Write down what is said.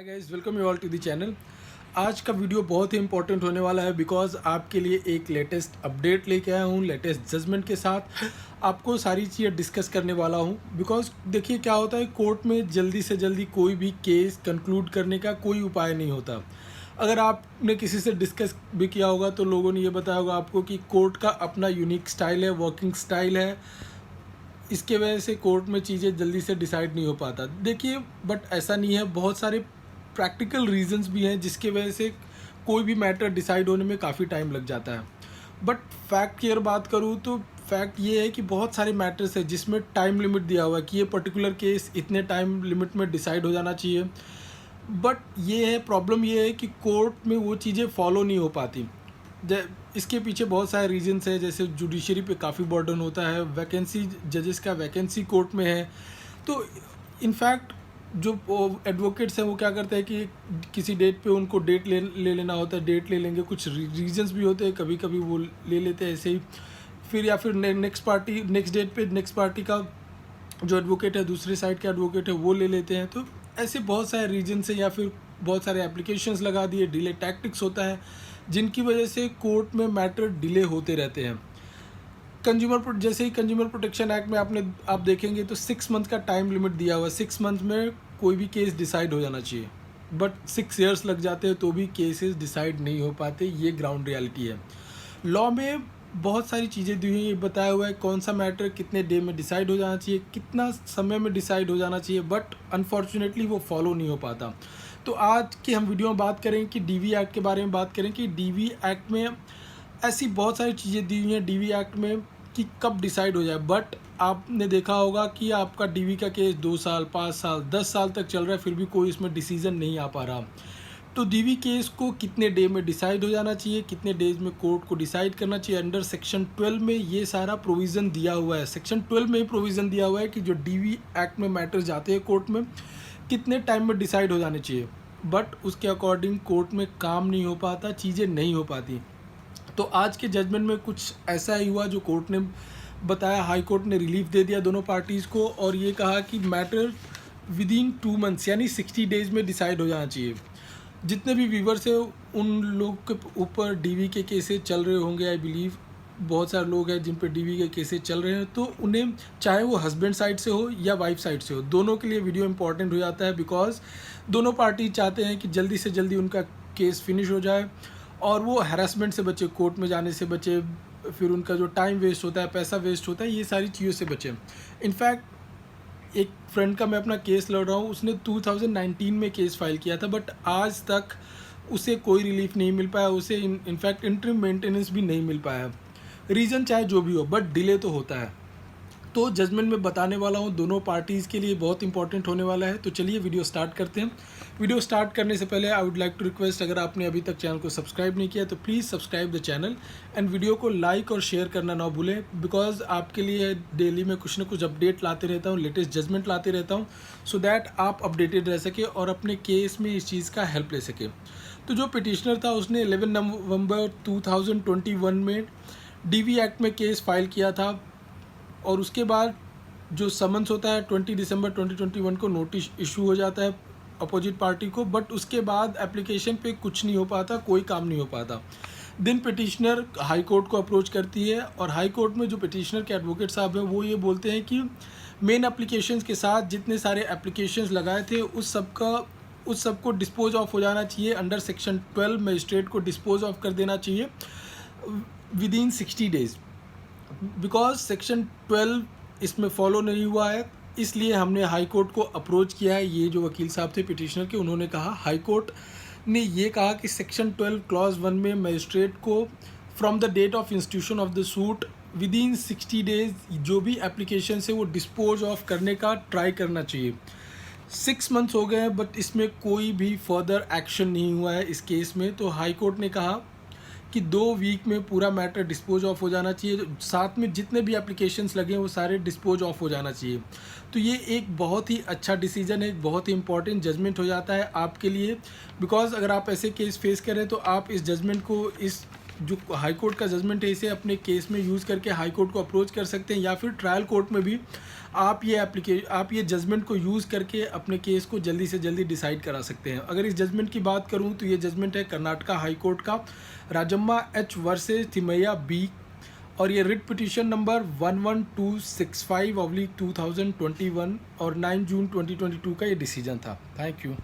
Hi guys, welcome you all to the channel. आज का video बहुत ही इंपॉर्टेंट होने वाला है बिकॉज आपके लिए एक लेटेस्ट अपडेट लेके आया हूँ, लेटेस्ट जजमेंट के साथ आपको सारी चीज़ें डिस्कस करने वाला हूँ। बिकॉज देखिए क्या होता है, कोर्ट में जल्दी से जल्दी कोई भी केस कंक्लूड करने का कोई उपाय नहीं होता। अगर आपने किसी से डिस्कस भी किया होगा तो लोगों ने ये बताया होगा आपको कि कोर्ट का अपना यूनिक स्टाइल है, वर्किंग स्टाइल है। इसके वजह से कोर्ट में चीज़ें जल्दी से डिसाइड नहीं हो पाता। देखिए बट ऐसा नहीं है, बहुत सारे प्रैक्टिकल रीजंस भी हैं जिसके वजह से कोई भी मैटर डिसाइड होने में काफ़ी टाइम लग जाता है। बट फैक्ट की अगर बात करूँ तो फैक्ट ये है कि बहुत सारे मैटर्स है जिसमें टाइम लिमिट दिया हुआ है कि ये पर्टिकुलर केस इतने टाइम लिमिट में डिसाइड हो जाना चाहिए। बट ये है, प्रॉब्लम ये है कि कोर्ट में वो चीज़ें फॉलो नहीं हो पाती। इसके पीछे बहुत सारे रीजंस है, जैसे जुडिशरी पे काफ़ी बर्डन होता है, वैकेंसी जजेस का वैकेंसी कोर्ट में है। तो इनफैक्ट जो एडवोकेट्स हैं वो क्या करते हैं कि किसी डेट पे उनको डेट ले लेना होता है, डेट ले लेंगे, कुछ रीजंस भी होते हैं, कभी कभी वो ले लेते हैं ऐसे ही। फिर या फिर नेक्स्ट डेट पे नेक्स्ट पार्टी का जो एडवोकेट है, दूसरे साइड का एडवोकेट है, वो ले लेते हैं। तो ऐसे बहुत सारे रीजन है या फिर बहुत सारे एप्लीकेशंस लगा दिए, डिले टैक्टिक्स होता है जिनकी वजह से कोर्ट में मैटर डिले होते रहते हैं। जैसे ही कंज्यूमर प्रोटेक्शन एक्ट में आप देखेंगे तो 6 मंथ का टाइम लिमिट दिया हुआ है। 6 मंथ में कोई भी केस डिसाइड हो जाना चाहिए, बट 6 ईयर्स लग जाते हैं तो भी केसेस डिसाइड नहीं हो पाते। ये ग्राउंड रियलिटी है। लॉ में बहुत सारी चीज़ें दी हुई, ये बताया हुआ है कौन सा मैटर कितने डे में डिसाइड हो जाना चाहिए, कितना समय में डिसाइड हो जाना चाहिए, बट अनफॉर्चुनेटली वो फॉलो नहीं हो पाता। तो आज की हम वीडियो में बात करें कि डीवी एक्ट के बारे में बात करें कि डीवी एक्ट में ऐसी बहुत सारी चीज़ें दी हुई हैं डीवी एक्ट में कि कब डिसाइड हो जाए। बट आपने देखा होगा कि आपका डीवी का केस 2 साल, 5 साल, 10 साल तक चल रहा है, फिर भी कोई इसमें डिसीजन नहीं आ पा रहा। तो डीवी केस को कितने डे में डिसाइड हो जाना चाहिए, कितने डेज में कोर्ट को डिसाइड करना चाहिए, अंडर सेक्शन 12 में ये सारा प्रोविज़न दिया हुआ है। सेक्शन 12 में ही प्रोविज़न दिया हुआ है कि जो डीवी एक्ट में मैटर जाते हैं कोर्ट में कितने टाइम में डिसाइड हो जाने चाहिए। बट उसके अकॉर्डिंग कोर्ट में काम नहीं हो पाता, चीज़ें नहीं हो पाती। तो आज के जजमेंट में कुछ ऐसा ही हुआ जो कोर्ट ने बताया। हाई कोर्ट ने रिलीफ दे दिया दोनों पार्टीज़ को और ये कहा कि मैटर विद इन 2 मंथ्स यानी 60 डेज़ में डिसाइड हो जाना चाहिए। जितने भी व्यूवर्स हैं उन लोग के ऊपर डीवी के केसेस चल रहे होंगे, आई बिलीव बहुत सारे लोग हैं जिन पर डीवी के केसेस चल रहे हैं। तो उन्हें चाहे वो हस्बैंड साइड से हो या वाइफ साइड से हो, दोनों के लिए वीडियो इंपॉर्टेंट हो जाता है। बिकॉज दोनों पार्टी चाहते हैं कि जल्दी से जल्दी उनका केस फिनिश हो जाए और वो हैरेसमेंट से बचे, कोर्ट में जाने से बचे, फिर उनका जो टाइम वेस्ट होता है, पैसा वेस्ट होता है, ये सारी चीज़ों से बचे। इनफैक्ट एक फ्रेंड का मैं अपना केस लड़ रहा हूँ, उसने 2019 में केस फाइल किया था, बट आज तक उसे कोई रिलीफ नहीं मिल पाया, उसे इनफैक्ट इंटरिम मेंटेनेंस भी नहीं मिल पाया। रीज़न चाहे जो भी हो, बट डिले तो होता है। तो जजमेंट में बताने वाला हूँ, दोनों पार्टीज़ के लिए बहुत इंपॉर्टेंट होने वाला है। तो चलिए वीडियो स्टार्ट करते हैं। वीडियो स्टार्ट करने से पहले I would like to request, अगर आपने अभी तक चैनल को सब्सक्राइब नहीं किया तो please subscribe the channel and video को लाइक और शेयर करना ना भूलें। बिकॉज आपके लिए डेली में कुछ ना कुछ अपडेट लाते रहता हूँ, लेटेस्ट जजमेंट लाते रहता हूँ, सो दैट आप अपडेटेड रह सके और अपने केस में इस चीज़ का हेल्प ले सके। तो जो पिटिशनर था उसने 11 नवंबर 2021 में डीवी एक्ट में केस फाइल किया था और उसके बाद जो समन्स होता है 20 दिसंबर 2021 को नोटिस इशू हो जाता है अपोजिट पार्टी को। बट उसके बाद एप्लीकेशन पे कुछ नहीं हो पाता, कोई काम नहीं हो पाता। देन पिटिशनर हाई कोर्ट को अप्रोच करती है और हाई कोर्ट में जो पिटिशनर के एडवोकेट साहब हैं वो ये बोलते हैं कि मेन एप्लीकेशंस के साथ जितने सारे एप्लीकेशंस लगाए थे उस सब को डिस्पोज ऑफ हो जाना चाहिए। अंडर सेक्शन 12 मजिस्ट्रेट को डिस्पोज ऑफ कर देना चाहिए with in 60 days. Because section 12 इसमें फॉलो नहीं हुआ है, इसलिए हमने हाई कोर्ट को अप्रोच किया है। ये जो वकील साहब थे पिटिशनर के, उन्होंने कहा, हाई कोर्ट ने ये कहा कि सेक्शन 12 क्लॉज 1 में मजिस्ट्रेट को from the date of institution of the suit within 60 days जो भी एप्लीकेशन है वो डिस्पोज ऑफ करने का ट्राई करना चाहिए। 6 मंथ्स हो गए हैं बट इसमें कोई भी फर्दर एक्शन नहीं हुआ है इस केस में। तो हाई कोर्ट ने कहा कि 2 वीक में पूरा मैटर डिस्पोज ऑफ हो जाना चाहिए, साथ में जितने भी एप्लीकेशंस लगे हैं वो सारे डिस्पोज ऑफ हो जाना चाहिए। तो ये एक बहुत ही अच्छा डिसीजन है, एक बहुत ही इंपॉर्टेंट जजमेंट हो जाता है आपके लिए। बिकॉज अगर आप ऐसे केस फेस करें तो आप इस जजमेंट को, इस जो हाई कोर्ट का जजमेंट है इसे अपने केस में यूज़ करके हाई कोर्ट को अप्रोच कर सकते हैं, या फिर ट्रायल कोर्ट में भी आप ये जजमेंट को यूज़ करके अपने केस को जल्दी से जल्दी डिसाइड करा सकते हैं। अगर इस जजमेंट की बात करूं तो ये जजमेंट है कर्नाटका हाई कोर्ट का, Rajamma H versus Thimmaiah B, और ये रिट पिटीशन नंबर 11265/2021 और 9 जून 2022 का ये डिसीजन था। Thank you.